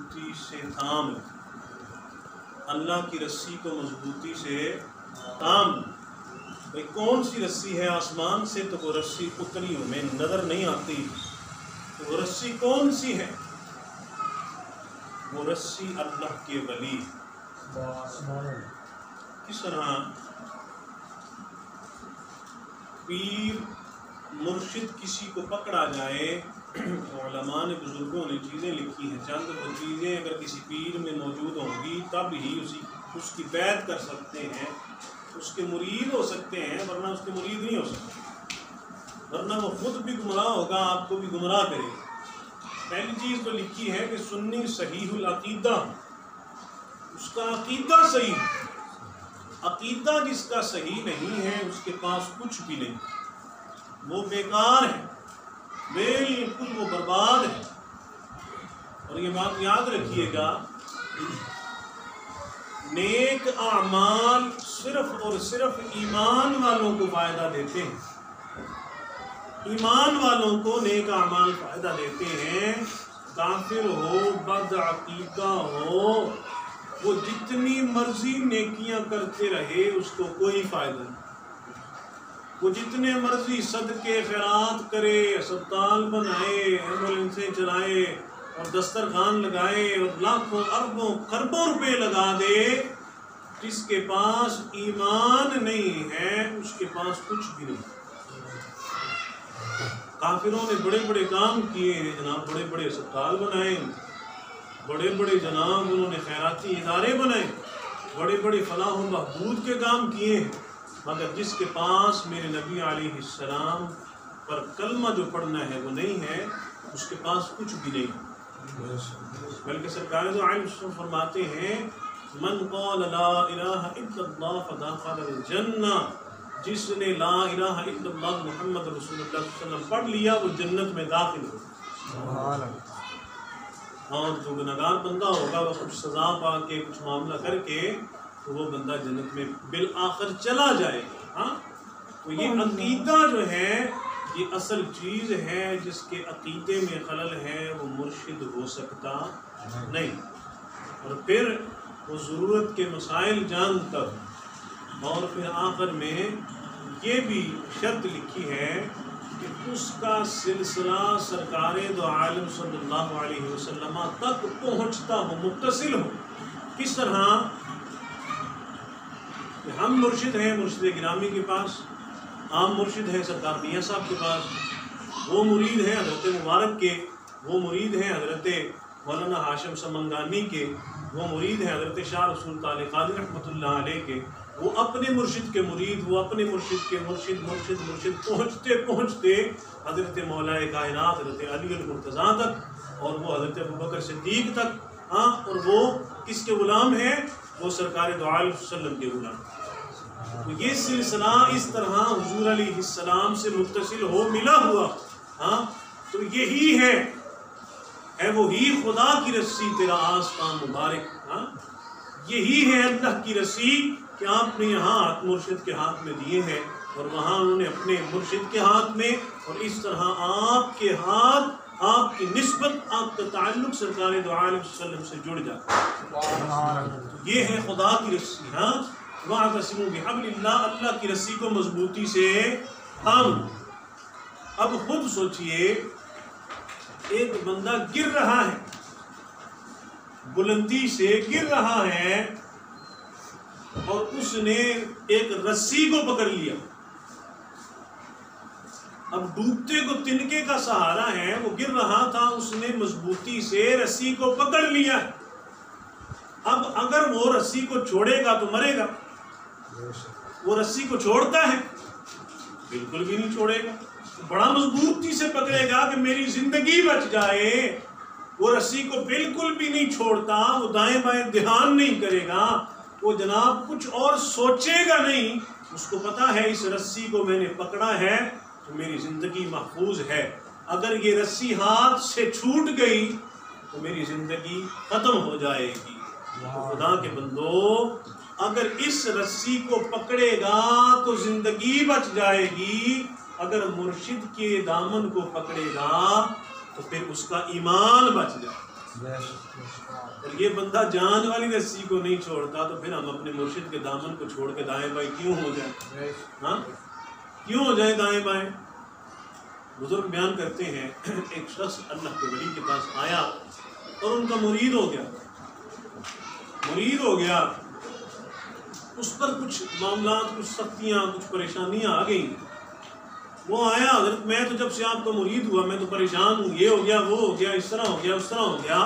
مضبوطی سے تھام لے، اللہ کی رسی کو مضبوطی سے تھام لے۔ بھئی کون سی رسی ہے؟ آسمان سے تو وہ رسی اتری ہمیں نظر نہیں آتی، تو وہ رسی کون سی ہے؟ وہ رسی اللہ کے ولی۔ کس طرح پیر مرشد کسی کو پکڑا جائے، علماء نے بزرگوں نے چیزیں لکھی ہیں، چند وہ چیزیں اگر کسی پیر میں موجود ہوں گی تب ہی اس کی بیعت کر سکتے ہیں، اس کے مرید ہو سکتے ہیں، ورنہ اس کے مرید نہیں ہو سکتے، ورنہ وہ خود بھی گمراہ ہوگا، آپ کو بھی گمراہ کرے گا۔ پہلی چیز تو لکھی ہے کہ سنی صحیح العقیدہ، اس کا عقیدہ صحیح ہے۔ عقیدہ جس کا صحیح نہیں ہے اس کے پاس کچھ بھی نہیں، وہ بیکار ہے، بالکل وہ برباد ہے۔ اور یہ بات یاد رکھیے گا، نیک اعمال صرف اور صرف ایمان والوں کو فائدہ دیتے ہیں، ایمان والوں کو نیک اعمال فائدہ دیتے ہیں۔ کافر ہو، بد عقیدہ ہو، وہ جتنی مرضی نیکیاں کرتے رہے اس کو کوئی فائدہ نہیں، وہ جتنے مرضی صدقے خیرات کرے، اسپتال بنائے، ایمبولینسیں چلائے اور دسترخوان لگائے اور لاکھوں اربوں خربوں روپے لگا دے، جس کے پاس ایمان نہیں ہے اس کے پاس کچھ بھی نہیں۔ کافروں نے بڑے بڑے کام کیے ہیں جناب، بڑے بڑے اسپتال بنائے، بڑے بڑے جناب انہوں نے خیراتی ادارے بنائے، بڑے بڑے فلاح و بہبود کے کام کیے ہیں، مگر جس کے پاس میرے نبی علیہ السلام پر کلمہ جو پڑھنا ہے وہ نہیں ہے، اس کے پاس کچھ بھی نہیں۔ بلکہ سرکار دو عالم فرماتے ہیں من قال لا الہ الا اللہ فدخل الجنہ، جس نے لا الہ الا اللہ محمد رسول اللہ صلی اللہ علیہ وسلم پڑھ لیا وہ جنت میں داخل ہو۔ اور جو گناہگار بندہ ہوگا وہ کچھ سزا پا کے کچھ معاملہ کر کے تو وہ بندہ جنت میں بالآخر چلا جائے گا۔ ہاں، تو یہ عقیدہ جو ہے یہ اصل چیز ہے، جس کے عقیدے میں خلل ہے وہ مرشد ہو سکتا نہیں۔ اور پھر وہ ضرورت کے مسائل جان کر، اور پھر آخر میں یہ بھی شرط لکھی ہے کہ اس کا سلسلہ سرکار دو عالم صلی اللہ علیہ وسلم تک پہنچتا ہو، متصل ہو۔ کس طرح کہ ہم مرشد ہیں مرشد گرامی کے پاس، عام مرشد ہیں سرکار میاں صاحب کے پاس، وہ مرید ہیں حضرت مبارک کے، وہ مرید ہیں حضرت مولانا ہاشم سمنگانی کے، وہ مرید ہیں حضرت شاہ رسول تعالی قادری رحمۃ اللہ علیہ کے، وہ اپنے مرشد کے مرید، وہ اپنے مرشد کے مرشد پہنچتے پہنچتے حضرت مولا کائنات حضرت علی المرتضیٰ تک، اور وہ حضرت ابوبکر صدیق تک۔ ہاں، اور وہ کس کے غلام ہیں؟ وہ سرکار دو عالم صلی اللہ علیہ وسلم کے غلام۔ تو یہ سلسلہ اس طرح حضور علیہ السلام سے متصل ہو ملا ہوا، ہاں، تو یہی ہے وہی خدا کی رسی تیرا آستان مبارک۔ ہاں، یہی ہے اللہ کی رسی کہ آپ نے یہاں مرشد کے ہاتھ میں دیے ہیں اور وہاں انہوں نے اپنے مرشد کے ہاتھ میں، اور اس طرح آپ کے ہاتھ، آپ کی نسبت، آپ کا تعلق سرکار دو عالم صلی اللہ علیہ وسلم سے جڑ جاتا ہے۔ یہ ہے خدا کی رسی۔ ہاں، وَاعْتَصِمُوا بِحَبْلِ اللَّهِ، اللہ کی رسی کو مضبوطی سے تھام۔ اب خود سوچئے، ایک بندہ گر رہا ہے، بلندی سے گر رہا ہے، اور اس نے ایک رسی کو پکڑ لیا۔ اب ڈوبتے کو تنکے کا سہارا ہے، وہ گر رہا تھا، اس نے مضبوطی سے رسی کو پکڑ لیا۔ اب اگر وہ رسی کو چھوڑے گا تو مرے گا، وہ رسی کو چھوڑتا ہے؟ بالکل بھی نہیں چھوڑے گا، بڑا مضبوطی سے پکڑے گا کہ میری زندگی بچ جائے۔ وہ رسی کو بالکل بھی نہیں چھوڑتا، وہ دائیں بائیں دھیان نہیں کرے گا، وہ جناب کچھ اور سوچے گا نہیں، اس کو پتا ہے اس رسی کو میں نے پکڑا ہے تو میری زندگی محفوظ ہے، اگر یہ رسی ہاتھ سے چھوٹ گئی تو میری زندگی ختم ہو جائے گی۔ خدا کے بندو، اگر اس رسی کو پکڑے گا تو زندگی بچ جائے گی، اگر مرشد کے دامن کو پکڑے گا تو پھر اس کا ایمان بچ جائے۔ اور یہ بندہ جان والی رسی کو نہیں چھوڑتا تو پھر ہم اپنے مرشد کے دامن کو چھوڑ کے دائیں بائیں کیوں ہو جائیں؟ ہاں کیوں ہو جائیں دائیں بائیں؟ بزرگ بیان کرتے ہیں ایک شخص اللہ کے ولی کے پاس آیا اور ان کا مرید ہو گیا، اس پر کچھ معاملات، کچھ سختیاں، کچھ پریشانیاں آ گئیں۔ وہ آیا، حضرت میں تو جب سے آپ کا مرید ہوا میں تو پریشان ہوں، یہ ہو گیا، وہ ہو گیا، اس طرح ہو گیا، اس طرح ہو گیا۔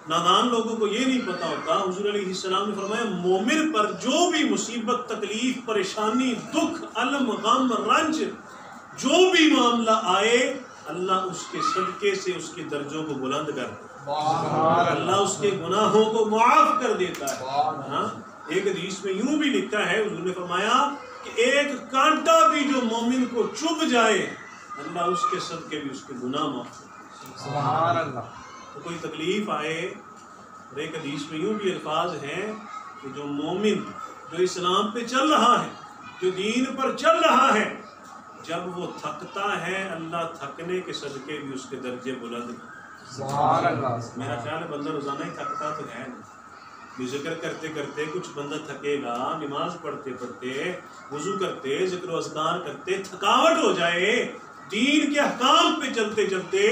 نادان لوگوں کو یہ نہیں پتا ہوتا، حضور علیہ السلام نے فرمایا مومن پر جو بھی مصیبت، تکلیف، پریشانی، دکھ، الم، غم، رنج، جو بھی معاملہ آئے، اللہ اس کے صدقے سے اس کے درجوں کو بلند کر دیتا ہے، اللہ اس کے گناہوں کو معاف کر دیتا ہے۔ ہاں ایک حدیث میں یوں بھی لکھا ہے، حضور نے فرمایا کہ ایک کانٹا بھی جو مومن کو چبھ جائے اللہ اس کے صدقے بھی اس کے گناہ معاف کرے۔ سبحان اللہ۔ تو کوئی تکلیف آئے، اور ایک حدیث میں یوں بھی الفاظ ہیں کہ جو مومن جو اسلام پہ چل رہا ہے، جو دین پر چل رہا ہے، جب وہ تھکتا ہے اللہ تھکنے کے صدقے بھی اس کے درجے بلند کرے۔ سبحان اللہ۔ میرا خیال ہے بندہ روزانہ ہی تھکتا تو ہے نہیں، ذکر کرتے کرتے کچھ بندہ تھکے گا، نماز پڑھتے پڑھتے، وضو کرتے، ذکر و اذکار کرتے تھکاوٹ ہو جائے، دین کے احکام پہ چلتے چلتے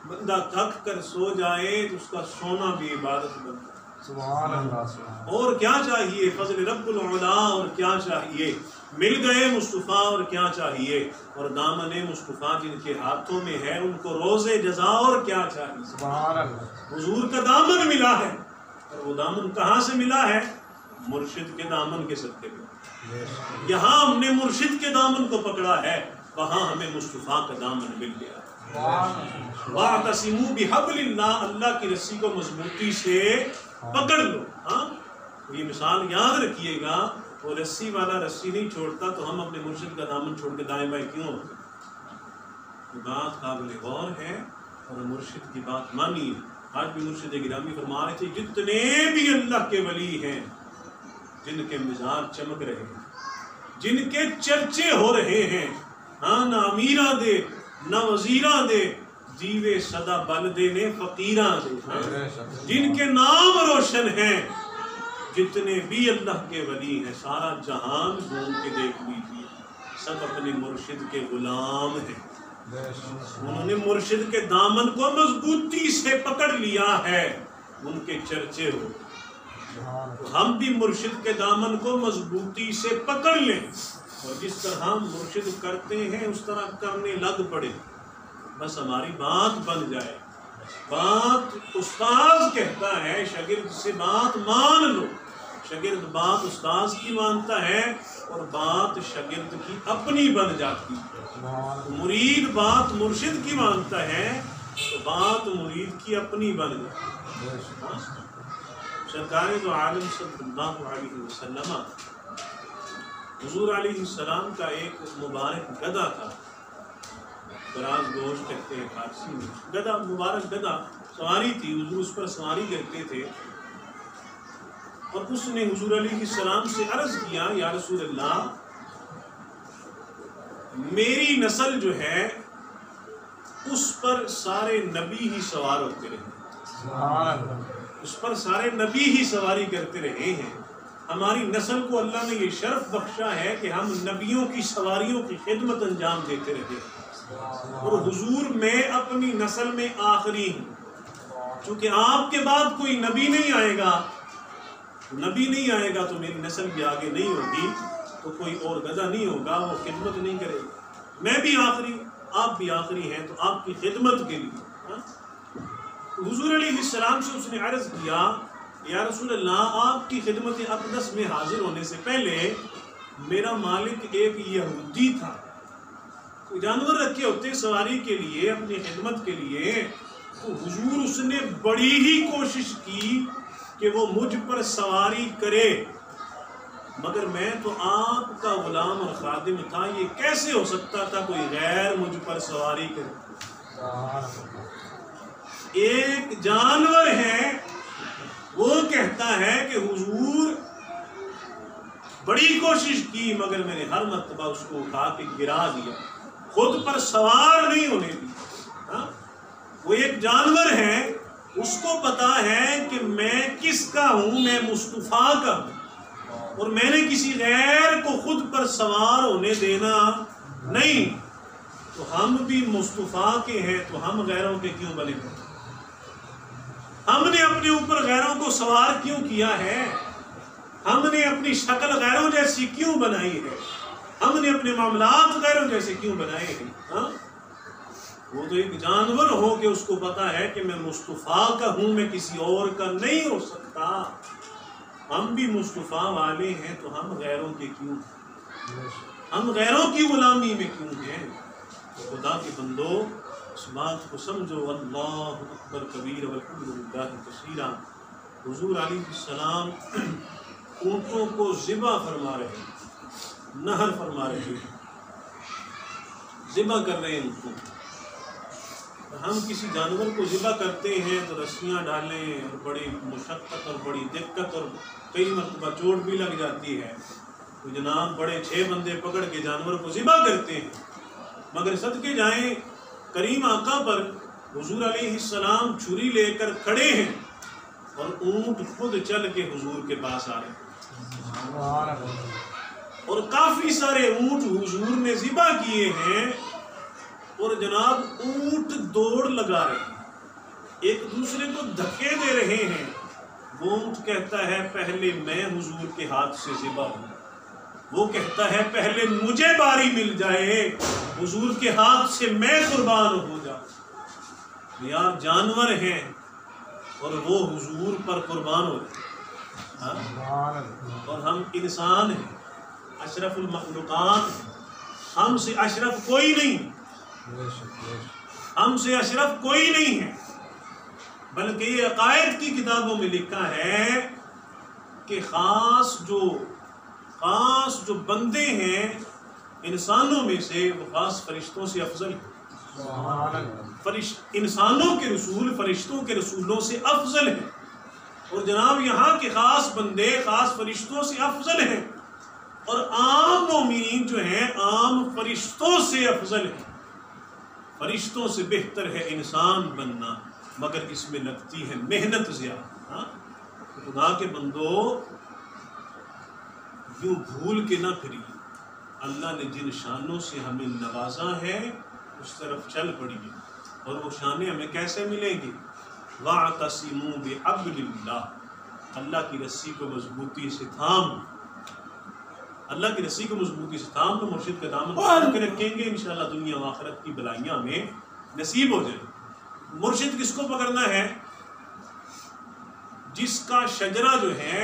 بندہ تھک کر سو جائے تو اس کا سونا بھی عبادت بنتا ہے۔ سبحان اللہ۔ اور کیا چاہیے؟ فضل رب العلا، اور کیا چاہیے؟ مل گئے مصطفیٰ، اور کیا چاہیے؟ اور دامن مصطفیٰ جن کے ہاتھوں میں ہے ان کو روز جزا، اور کیا چاہیے؟ سبحان اللہ۔ حضور کا دامن ملا ہے، اور وہ دامن کہاں سے ملا ہے؟ مرشد کے دامن کے صدقے پہ۔ یہاں ہم نے مرشد کے دامن کو پکڑا ہے، وہاں ہمیں مصطفیٰ کا دامن مل گیا۔ وَاعْتَصِمُوا بِحَبْلِ اللَّهِ، اللہ کی رسی کو مضبوطی سے پکڑ لو۔ ہاں یہ مثال یاد رکھیے گا، وہ رسی والا رسی نہیں چھوڑتا تو ہم اپنے مرشد کا دامن چھوڑ کے دائیں بائیں کیوں ہوتے؟ یہ بات قابل غور ہے، اور مرشد کی بات مانیے۔ آج بھی مرشد گرامی فرما رہے تھے جتنے بھی اللہ کے ولی ہیں جن کے مزار چمک رہے ہیں، جن کے چرچے ہو رہے ہیں، ہاں نہ امیراں دے نہ وزیراں دے، دیوے صدا بلدے نے فقیراں دے، جن کے نام روشن ہیں، جتنے بھی اللہ کے ولی ہیں، سارا جہان گھوم کے دیکھ لیجیے، سب اپنے مرشد کے غلام ہیں۔ انہوں نے مرشد کے دامن کو مضبوطی سے پکڑ لیا ہے، ان کے چرچے ہو۔ ہم بھی مرشد کے دامن کو مضبوطی سے پکڑ لیں، اور جس طرح ہم مرشد کرتے ہیں اس طرح کرنے لگ پڑے، بس ہماری بات بن جائے۔ بات استاذ کہتا ہے، شاگرد سے بات مان لو، شاگرد بات استاذ کی مانتا ہے اور بات شاگرد کی اپنی بن جاتی ہے۔ مرید بات مرشد کی مانتا ہے تو بات مرید کی اپنی بن جاتی ہے۔ سرکار دو عالم صلی اللہ علیہ وسلم، حضور علیہ السلام کا ایک مبارک گدھا تھا، براز گوشت کہتے ہیں فارسی میں، گدھا، مبارک گدھا سواری تھی، حضور اس پر سواری کرتے تھے، اور اس نے حضور علیہ السلام سے عرض کیا یا رسول اللہ میری نسل جو ہے اس پر سارے نبی ہی سوار ہوتے رہے، اس پر سارے نبی ہی سواری کرتے رہے ہیں، ہماری نسل کو اللہ نے یہ شرف بخشا ہے کہ ہم نبیوں کی سواریوں کی خدمت انجام دیتے رہے، اور حضور میں اپنی نسل میں آخری ہوں، چونکہ آپ کے بعد کوئی نبی نہیں آئے گا، نبی نہیں آئے گا تو میری نسل بھی آگے نہیں ہوگی، تو کوئی اور گدھا نہیں ہوگا، وہ خدمت نہیں کرے گا، میں بھی آخری، آپ بھی آخری ہیں، تو آپ کی خدمت کے لیے حضور علیہ السلام سے اس نے عرض کیا یا رسول اللہ آپ کی خدمت اقدس میں حاضر ہونے سے پہلے میرا مالک ایک یہودی تھا، جانور رکھے ہوتے سواری کے لیے، اپنی خدمت کے لیے، تو حضور اس نے بڑی ہی کوشش کی کہ وہ مجھ پر سواری کرے، مگر میں تو آپ کا غلام اور خادم تھا، یہ کیسے ہو سکتا تھا کوئی غیر مجھ پر سواری کرے؟ ایک جانور ہے وہ کہتا ہے کہ حضور بڑی کوشش کی مگر میں نے ہر مرتبہ اس کو اٹھا کے گرا دیا، خود پر سوار نہیں ہونے دی۔ وہ ایک جانور ہے اس کو پتا ہے کہ میں کس کا ہوں، میں مصطفیٰ کا ہوں، اور میں نے کسی غیر کو خود پر سوار ہونے دینا نہیں۔ تو ہم بھی مصطفیٰ کے ہیں، تو ہم غیروں کے کیوں بنے ہوئے؟ ہم نے اپنے اوپر غیروں کو سوار کیوں کیا ہے؟ ہم نے اپنی شکل غیروں جیسی کیوں بنائی ہے؟ ہم نے اپنے معاملات غیروں جیسے کیوں بنائے ہیں؟ ہاں؟ وہ تو ایک جانور ہو کہ اس کو پتا ہے کہ میں مصطفیٰ کا ہوں، میں کسی اور کا نہیں ہو سکتا۔ ہم بھی مصطفیٰ والے ہیں، تو ہم غیروں کے کیوں؟ ہم غیروں کی غلامی میں کیوں ہیں؟ تو خدا کے بندو اس بات کو سمجھو۔ اللہ اکبر کبیر والحمدللہ کثیرا۔ حضور علیہ السلام اونٹوں کو ذبح فرما رہے ہیں، نہر فرما رہے ہیں، ذبح کر رہے ہیں ان کو۔ ہم کسی جانور کو ذبح کرتے ہیں تو رسیاں ڈالیں اور بڑی مشقت اور بڑی دقت اور کئی مرتبہ چوٹ بھی لگ جاتی ہے، تو جناب بڑے 6 بندے پکڑ کے جانور کو ذبح کرتے ہیں۔ مگر صدقے جائیں کریم آقا پر، حضور علیہ السلام چھری لے کر کھڑے ہیں اور اونٹ خود چل کے حضور کے پاس آ رہے ہیں، اور کافی سارے اونٹ حضور نے ذبح کیے ہیں، اور جناب اونٹ دوڑ لگا رہے ہیں، ایک دوسرے کو دھکے دے رہے ہیں۔ وہ اونٹ کہتا ہے پہلے میں حضور کے ہاتھ سے ذبح ہوں، وہ کہتا ہے پہلے مجھے باری مل جائے، حضور کے ہاتھ سے میں قربان ہو جاؤں۔ یار جانور ہیں اور وہ حضور پر قربان ہو جائے، اور ہم انسان ہیں، اشرف المخلوقات، ہم سے اشرف کوئی نہیں، ہم سے اشرف کوئی نہیں ہے۔ بلکہ یہ عقائد کی کتابوں میں لکھا ہے کہ خاص جو بندے ہیں انسانوں میں سے، وہ خاص فرشتوں سے افضل ہیں۔ انسانوں کے رسول فرشتوں کے رسولوں سے افضل ہیں، اور جناب یہاں کے خاص بندے خاص فرشتوں سے افضل ہیں، اور عام مومنین جو ہیں عام فرشتوں سے افضل ہیں۔ فرشتوں سے بہتر ہے انسان بننا، مگر اس میں لگتی ہے محنت زیادہ۔ ہاں؟ خدا کے بندو یوں بھول کے نہ پھریے، اللہ نے جن شانوں سے ہمیں نوازا ہے اس طرف چل پڑیے، اور وہ شانیں ہمیں کیسے ملیں گی؟ وَاعْتَصِمُوا بِحَبْلِ اللَّهِ، اللہ کی رسی کو مضبوطی سے تھام، اللہ کی رسی کو مضبوطی سے تھام تو مرشد کا دامن پکڑ کے رکھیں گے، انشاءاللہ دنیا و آخرت کی بلائیاں ہمیں نصیب ہو جائیں۔ مرشد کس کو پکڑنا ہے؟ جس کا شجرہ جو ہے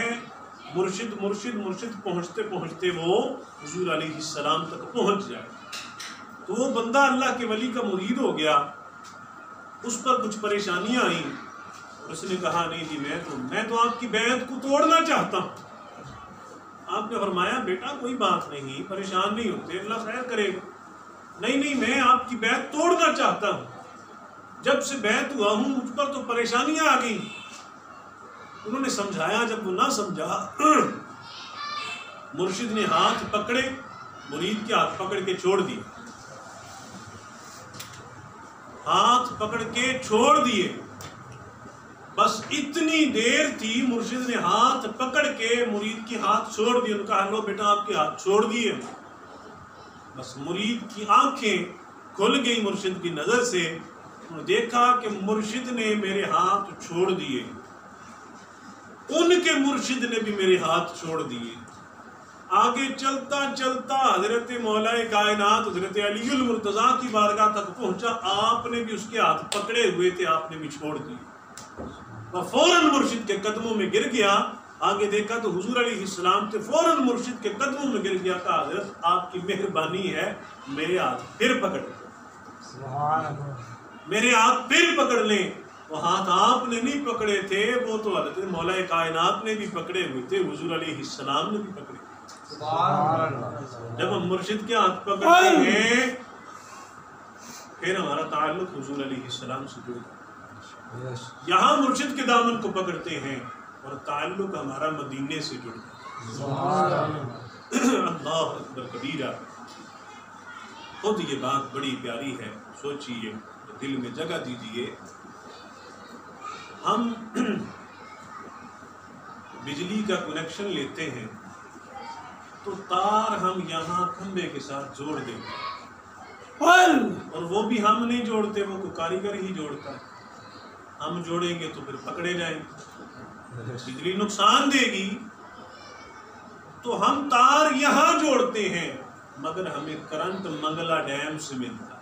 مرشد مرشد مرشد پہنچتے پہنچتے وہ حضور علیہ السلام تک پہنچ جائے۔ تو وہ بندہ اللہ کے ولی کا مرید ہو گیا، اس پر کچھ پریشانیاں آئیں، اس نے کہا نہیں جی میں تو آپ کی بیعت کو توڑنا چاہتا ہوں۔ آپ نے فرمایا بیٹا کوئی بات نہیں، پریشان نہیں ہوتے، اللہ خیر کرے گا۔ نہیں میں آپ کی بیعت توڑنا چاہتا ہوں، جب سے بیعت ہوا ہوں مجھ پر تو پریشانیاں آ گئی۔ انہوں نے سمجھایا، جب وہ نہ سمجھا مرشد نے ہاتھ پکڑے، مرید کے ہاتھ پکڑ کے چھوڑ دیے، ہاتھ پکڑ کے چھوڑ دیے۔ بس اتنی دیر تھی، مرشد نے ہاتھ پکڑ کے مرید کے ہاتھ چھوڑ دیے، ان کا لو بیٹا آپ کے ہاتھ چھوڑ دیے۔ بس مرید کی آنکھیں کھل گئی مرشد کی نظر سے، انہوں نے دیکھا کہ مرشد نے میرے ہاتھ چھوڑ دیے، ان کے مرشد نے بھی میرے ہاتھ چھوڑ دیے۔ آگے چلتا چلتا حضرت مولا کائنات حضرت علی المرتضیٰ کی بارگاہ تک پہنچا، آپ نے بھی اس کے ہاتھ پکڑے ہوئے تھے، آپ نے بھی چھوڑ دیے۔ وہ فوراً مرشد کے قدموں میں گر گیا، آگے دیکھا تو حضور علیہ السلام تھے، فوراً مرشد کے قدموں میں گر گیا، کہا حضرت آپ کی مہربانی ہے، میرے ہاتھ پھر پکڑ لیں، میرے ہاتھ پھر پکڑ لیں۔ وہ ہاتھ آپ نے نہیں پکڑے تھے، وہ تو حضرت مولا کائنات نے بھی پکڑے ہوئے تھے، حضور علیہ السلام نے بھی پکڑے۔ جب ہم مرشد کے ہاتھ پکڑتے ہیں پھر ہمارا تعلق حضور علیہ السلام سے جڑتا ہے۔ یہاں مرشد کے دامن کو پکڑتے ہیں اور تعلق ہمارا مدینے سے جڑتا ہے۔ اللہ اکبر کبیرہ۔ خود یہ بات بڑی پیاری ہے، سوچئے، دل میں جگہ دیجئے۔ ہم بجلی کا کنیکشن لیتے ہیں تو تار ہم یہاں کھمبے کے ساتھ جوڑ دیتے ہیں، اور وہ بھی ہم نہیں جوڑتے، وہ کوئی کاریگر ہی جوڑتا ہے. ہم جوڑیں گے تو پھر پکڑے جائیں گے، بجلی نقصان دے گی. تو ہم تار یہاں جوڑتے ہیں مگر ہمیں کرنٹ منگلا ڈیم سے ملتا ہے.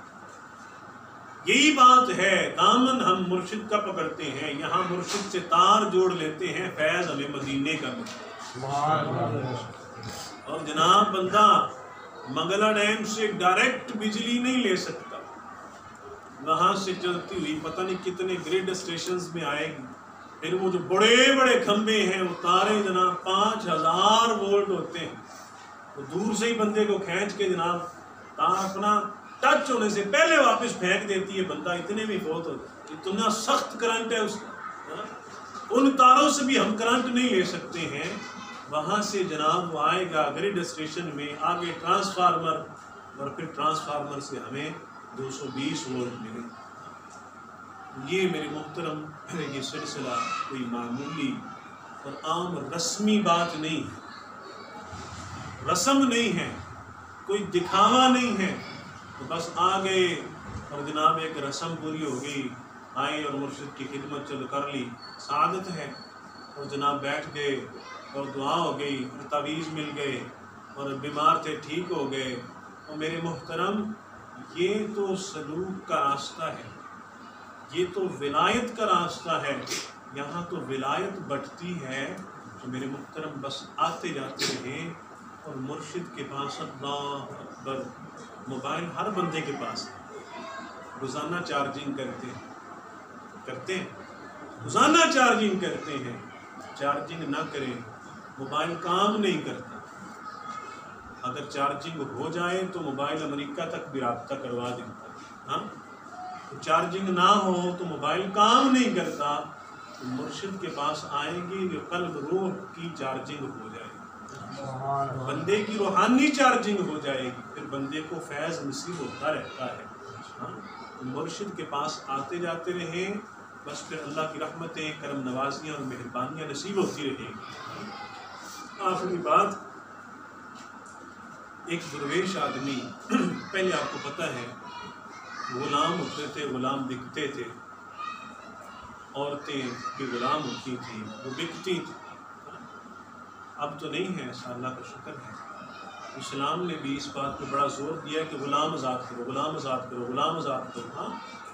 یہی بات ہے، دامن ہم مرشد کا پکڑتے ہیں، یہاں مرشد سے تار جوڑ لیتے ہیں، فیض ہمیں مدینے کا ملتا ہے. اور جناب بندہ منگلا ڈیم سے ڈائریکٹ بجلی نہیں لے سکتا، وہاں سے چلتی ہوئی پتہ نہیں کتنے گریڈ اسٹیشنز میں آئے گی. پھر وہ جو بڑے بڑے کھمبے ہیں وہ تاریں جناب 5000 وولٹ ہوتے ہیں، وہ دور سے ہی بندے کو کھینچ کے جناب تار اپنا ٹچ ہونے سے پہلے واپس پھینک دیتی ہے، بندہ اتنے میں فوت ہوتا ہے. اتنا سخت کرنٹ ہے اس کا. ان تاروں سے بھی ہم کرنٹ نہیں لے سکتے ہیں. وہاں سے جناب وہ آئے گا گریڈ اسٹیشن میں، آگے ٹرانسفارمر، اور پھر ٹرانسفارمر سے ہمیں 220 وولٹ ملے. یہ میرے محترم یہ سلسلہ کوئی معمولی اور عام رسمی بات نہیں ہے، رسم نہیں ہے، کوئی دکھاوا نہیں ہے. تو بس آ گئے اور جناب ایک رسم پوری ہو گئی، آئے اور مرشد کی خدمت چل کر لی، سعادت ہے. اور جناب بیٹھ گئے اور دعا ہو گئی اور تعویذ مل گئے اور بیمار تھے ٹھیک ہو گئے. اور میرے محترم یہ تو سلوک کا راستہ ہے، یہ تو ولایت کا راستہ ہے. یہاں تو ولایت بٹتی ہے. تو میرے محترم بس آتے جاتے رہے اور مرشد کے پاس اللہ اکبر. موبائل ہر بندے کے پاس روزانہ چارجنگ کرتے ہیں، روزانہ چارجنگ کرتے ہیں. چارجنگ نہ کریں موبائل کام نہیں کرتا. اگر چارجنگ ہو جائے تو موبائل امریکہ تک بھی رابطہ کروا دیتا ہے. ہاں، چارجنگ نہ ہو تو موبائل کام نہیں کرتا. تو مرشد کے پاس آئیں گے جو قلب روح کی چارجنگ ہو جائے گی، بندے کی روحانی چارجنگ ہو جائے گی، پھر بندے کو فیض نصیب ہوتا رہتا ہے. ہاں، تو مرشد کے پاس آتے جاتے رہیں، بس پھر اللہ کی رحمتیں، کرم نوازیاں اور مہربانیاں نصیب ہوتی رہیں گی. آخری بات، ایک درویش آدمی، پہلے آپ کو پتہ ہے غلام ہوتے تھے، غلام بکتے تھے، عورتیں بھی غلام ہوتی تھیں، وہ بکتی تھیں. اب تو نہیں ہے، ایسا اللہ کا شکر ہے. اسلام نے بھی اس بات پہ بڑا زور دیا کہ غلام آزاد کرو، غلام آزاد کرو، غلام آزاد کرو. ہاں،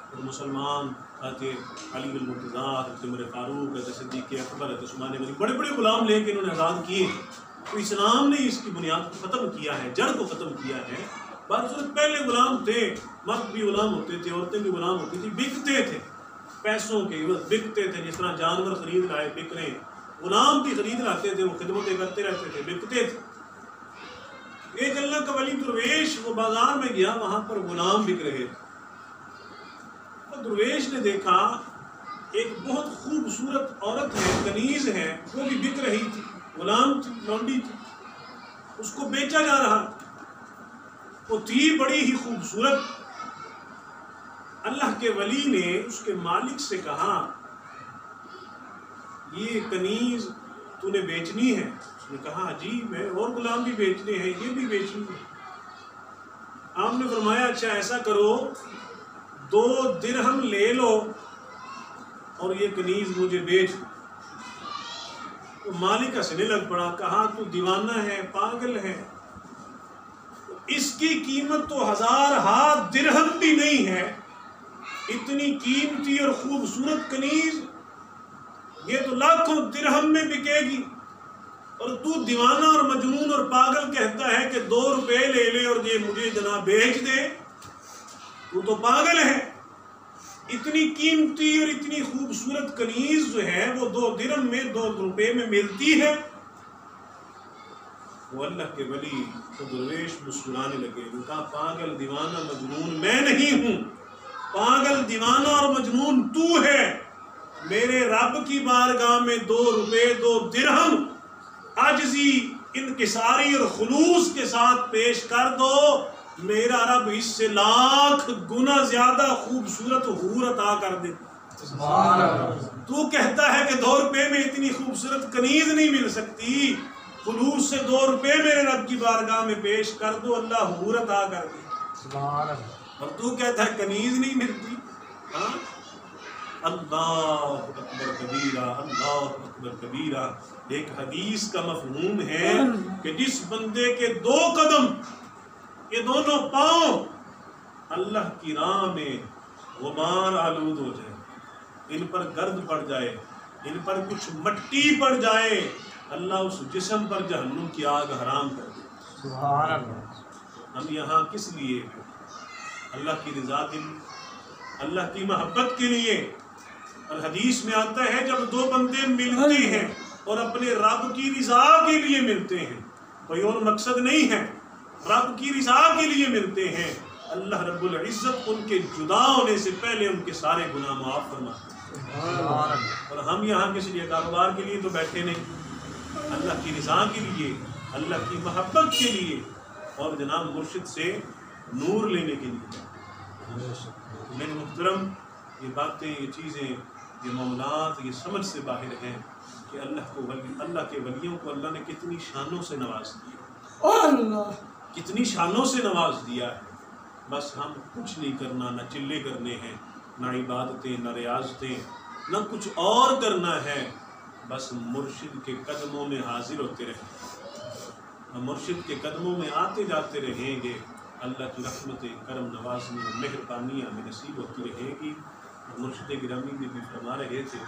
اور مسلمان حضرت علی المرتضیٰ، حضرت عمر فاروق، حضرت صدیق اکبر، حضرت عثمان غنی، بڑے بڑے غلام لے کے انہوں نے آزاد کیے. تو اسلام نے اس کی بنیاد کو ختم کیا ہے، جڑ کو ختم کیا ہے. بصورت پہلے غلام تھے، مرد بھی غلام ہوتے تھے، عورتیں بھی غلام ہوتی تھی، بکتے تھے پیسوں کے عوض، بکتے تھے. جس طرح جانور خرید لائے بک رہے، غلام بھی خرید لاتے تھے، وہ خدمتیں کرتے رہتے تھے، بکتے تھے. ایک اللہ کا ولی درویش وہ بازار میں گیا، وہاں پر غلام بک رہے تھے. اور درویش نے دیکھا ایک بہت خوبصورت عورت ہے، کنیز ہے، وہ بھی بک رہی تھی، غلام تھی، لونڈی تھی، اس کو بیچا جا رہا. وہ تھی بڑی ہی خوبصورت. اللہ کے ولی نے اس کے مالک سے کہا یہ کنیز تو نے بیچنی ہے؟ اس نے کہا جی میں اور غلام بھی بیچنے ہیں، یہ بھی بیچنی ہے. آپ نے فرمایا اچھا ایسا کرو 2 درہم لے لو اور یہ کنیز مجھے بیچ. تو مالک ہنسنے لگ پڑا، کہا تو دیوانہ ہے، پاگل ہے، اس کی قیمت تو 1000 درہم بھی نہیں ہے. اتنی قیمتی اور خوبصورت کنیز یہ تو لاکھوں درہم میں بکے گی، اور تو دیوانہ اور مجنون اور پاگل کہتا ہے کہ 2 روپے لے لے اور یہ مجھے جناب بیچ دے. تو تو پاگل ہے. اتنی قیمتی اور اتنی خوبصورت کنیز جو ہے وہ 2 درہم میں، 2 روپے میں ملتی ہے. وہ اللہ کے ولی تو درویش مسکرانے لگے. وہ کہا پاگل دیوانہ مجنون میں نہیں ہوں، پاگل دیوانہ اور مجنون تو ہے. میرے رب کی بارگاہ میں 2 روپے 2 درہم عاجزی، انکساری اور خلوص کے ساتھ پیش کر دو، میرا رب اس سے 1,00,000 گنا زیادہ خوبصورت حور عطا کر دے. تو کہتا ہے کہ 2 روپے میں اتنی خوبصورت کنیز نہیں مل سکتی، خلوص سے 2 روپے میرے رب کی بارگاہ میں پیش کر دو، اللہ حضور عطا کر دے. سبحان اللہ. اور تو کہتا ہے کنیز نہیں ملتی. ہاں، اللہ اکبر کبیرہ، اللہ اکبر کبیرہ. ایک حدیث کا مفہوم ہے کہ جس بندے کے 2 قدم، یہ دونوں پاؤں اللہ کی راہ میں غبار آلود ہو جائے، ان پر گرد پڑ جائے، ان پر کچھ مٹی پڑ جائے، اللہ اس جسم پر جہنم کی آگ حرام کر دے. سبحان اللہ. ہم یہاں کس لیے؟ اللہ کی رضا کے لیے، اللہ کی محبت کے لیے. اور حدیث میں آتا ہے جب 2 بندے ملتے ہیں اور اپنے رب کی رضا کے لیے ملتے ہیں، کوئی اور مقصد نہیں ہے، رب کی رضا کے لیے ملتے ہیں، اللہ رب العزت ان کے جدا ہونے سے پہلے ان کے سارے گناہ معاف فرماتے ہیں. اور ہم یہاں کس لیے؟ کاروبار کے لیے تو بیٹھے نہیں، اللہ کی رضا کے لیے، اللہ کی محبت کے لیے، اور جناب مرشد سے نور لینے کے لیے. میرے محترم، یہ باتیں، یہ چیزیں، یہ معاملات، یہ سمجھ سے باہر ہیں کہ اللہ کے ولیوں کو اللہ نے کتنی شانوں سے نواز دیا، کتنی شانوں سے نواز دیا ہے. بس ہم کچھ نہیں کرنا، نہ چلے کرنے ہیں، نہ عبادتیں، نہ ریاضتیں، نہ کچھ اور کرنا ہے. بس مرشد کے قدموں میں حاضر ہوتے رہیں، مرشد کے قدموں میں آتے جاتے رہیں گے. اللہ کی رحمتیں، کرم نوازی، مہربانیاں ہمیں نصیب ہوتی رہے گی. مرشد گرامی میں بھی فرما رہے تھے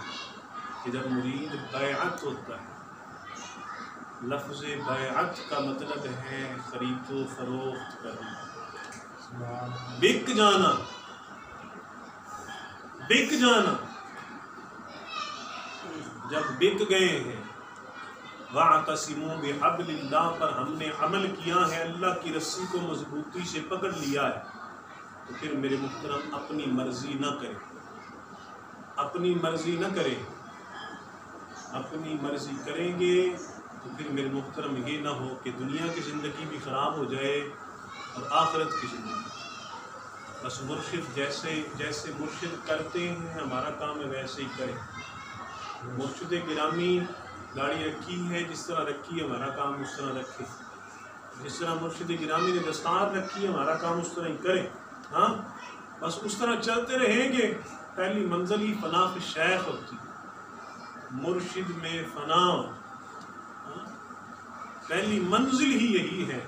کہ جب مرید بیعت ہوتا ہے، لفظ بیعت کا مطلب ہے خرید و فروخت کرنا، بک جانا، بک جانا. جب بک گئے ہیں، وَاعْتَصِمُوا بِحَبْلِ اللَّهِ پر ہم نے عمل کیا ہے، اللہ کی رسی کو مضبوطی سے پکڑ لیا ہے، تو پھر میرے محترم اپنی مرضی نہ کرے، اپنی مرضی نہ کرے. اپنی مرضی کریں گے تو پھر میرے محترم یہ نہ ہو کہ دنیا کی زندگی بھی خراب ہو جائے اور آخرت کی زندگی. بس مرشد جیسے مرشد کرتے ہیں، ہمارا کام ہے ویسے ہی کریں. مرشد گرامی گاڑی رکھی ہے، جس طرح رکھی ہے ہمارا کام اس طرح رکھے. جس طرح مرشد گرامی نے دستار رکھی ہے ہمارا کام اس طرح ہی کریں. ہاں، بس اس طرح چلتے رہیں گے. پہلی منزل ہی فنا فی الشیخ ہوتی، مرشد میں فنا. پہلی منزل ہی یہی ہے.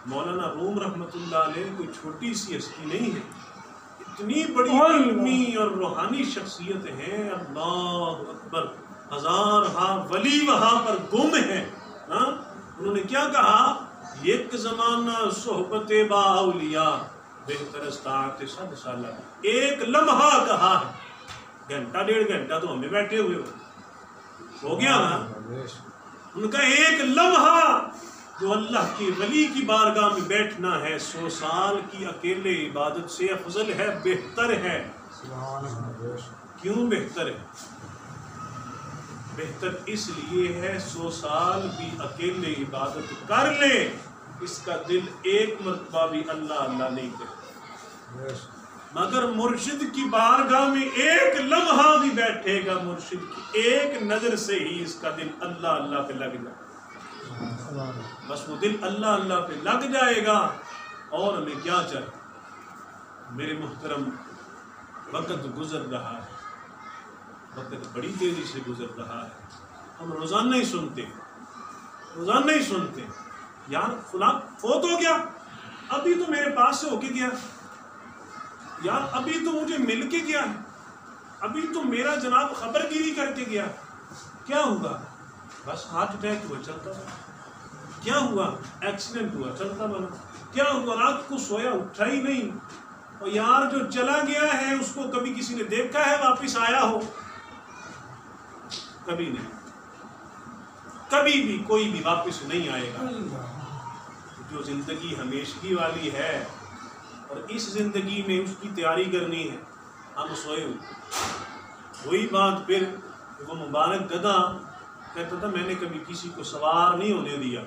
مولانا روم رحمۃ اللہ علیہ کوئی چھوٹی سی ہستی نہیں ہے، اتنی بڑی علمی اور روحانی شخصیت ہے. اللہ اکبر. 1000 ولی وہاں پر گم ہیں. انہوں نے کیا کہا؟ ایک زمانہ صحبت با اولیاء بہتر استاعت 100 سالہ. ایک لمحہ کہا ہے، گھنٹہ 1.5 گھنٹہ تو ہمیں بیٹھے ہوئے ہو گیا نا. ان کا ایک لمحہ جو اللہ کی ولی کی بارگاہ میں بیٹھنا ہے 100 سال کی اکیلے عبادت سے افضل ہے، بہتر ہے. کیوں بہتر ہے؟ بہتر اس لیے ہے 100 سال بھی اکیلے عبادت کر لے، اس کا دل ایک مرتبہ بھی اللہ اللہ نہیں کرے. مگر مرشد کی بارگاہ میں ایک لمحہ بھی بیٹھے گا، مرشد کی ایک نظر سے ہی اس کا دل اللہ اللہ پہ لگ جائے. بس وہ دل اللہ اللہ پہ لگ جائے گا. اور ہمیں کیا چاہیے؟ میرے محترم، وقت گزر رہا ہے، وقت بڑی تیزی سے گزر رہا ہے. ہم روزانہ ہی سنتے، روزانہ ہی سنتے، یار فلاں فوت ہو گیا، ابھی تو میرے پاس سے ہو کے گیا، یار ابھی تو مجھے مل کے گیا ہے، ابھی تو میرا جناب خبر گیری کر کے گیا. کیا ہوا؟ بس ہارٹ اٹیک ہوا، چلتا بنا. کیا ہوا؟ ایکسیڈنٹ ہوا، چلتا بنا. کیا ہوا؟ رات کو سویا اٹھا ہی نہیں. اور یار جو چلا گیا ہے اس کو کبھی کسی نے دیکھا ہے واپس آیا ہو؟ کبھی نہیں. کبھی بھی کوئی بھی واپس نہیں آئے گا. جو زندگی ہمیشگی والی ہے اور اس زندگی میں اس کی تیاری کرنی ہے، ہم سوئے ہوئے. وہی بات پھر وہ مبارک گدھا کہتا تھا میں نے کبھی کسی کو سوار نہیں ہونے دیا.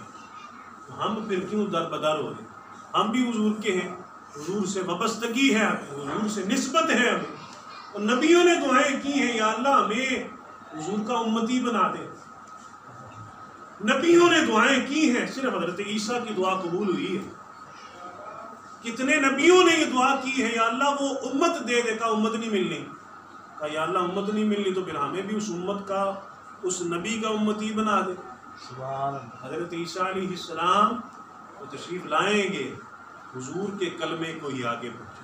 ہم پھر کیوں در بدر ہو رہے؟ ہم بھی حضور کے ہیں، حضور سے وابستگی ہے، حضور سے نسبت ہے ہمیں. اور نبیوں نے دعائیں کی ہیں، یا اللہ ہمیں حضور کا امتی بنا دے. نبیوں نے دعائیں کی ہیں، صرف حضرت عیسیٰ کی دعا قبول ہوئی ہے. کتنے نبیوں نے یہ دعا کی ہے، یا اللہ وہ امت دے دے. کا امت نہیں ملنی، کہا یا اللہ امت نہیں ملنی تو پھر ہمیں بھی اس امت کا، اس نبی کا امتی بنا دے. حضرت عیسیٰ علیہ السلام وہ تشریف لائیں گے، حضور کے کلمے کو ہی آگے پہنچے.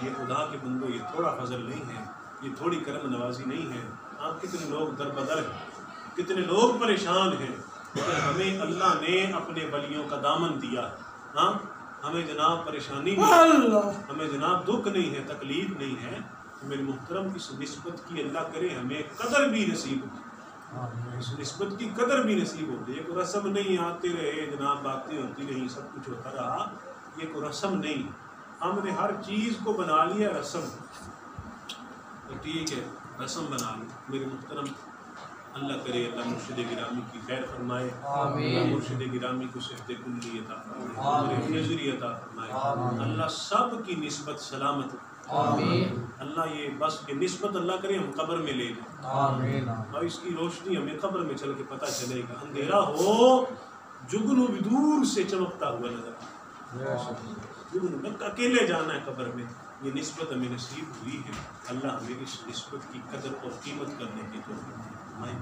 یہ خدا کے بندو، یہ تھوڑا فضل نہیں ہے، یہ تھوڑی کرم نوازی نہیں ہے. آپ کتنے لوگ در بدر ہیں، کتنے لوگ پریشان ہیں، لیکن ہمیں اللہ نے اپنے ولیوں کا دامن دیا. ہاں ہمیں جناب پریشانی نہیں، ہمیں جناب دکھ نہیں ہے، تکلیف نہیں ہے. میرے محترم اس نسبت کی اللہ کرے ہمیں قدر بھی نصیب ہو، اس نسبت کی قدر بھی نصیب ہوتی ہے. کوئی رسم نہیں، آتے رہے جناب، باتیں ہوتی رہی، سب کچھ ہوتا رہا. یہ کوئی رسم نہیں. ہم نے ہر چیز کو بنا لیا رسم. تو ٹھیک ہے، رسم بنا لی. میرے محترم اللہ کرے اللہ مرشد گرامی کی خیر فرمائے. اللہ مرشد گرامی کو صحت کلی عطا فرمائے، نظری عطا فرمائے. اللہ سب کی نسبت سلامت. اللہ یہ بس یہ نسبت اللہ کرے ہم قبر میں لے جائیں، اور اس کی روشنی ہمیں قبر میں چل کے پتہ چلے گا. اندھیرا ہو، جگنو بھی دور سے چمکتا ہوا نظر. جگنو اکیلے جانا ہے قبر میں. یہ نسبت ہمیں نصیب ہوئی ہے. اللہ ہمیں اس نسبت کی قدر اور قیمت کرنے کی توفیق فرمائے.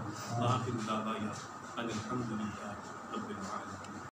آخر دعوانا ان الحمد للہ رب العالمین.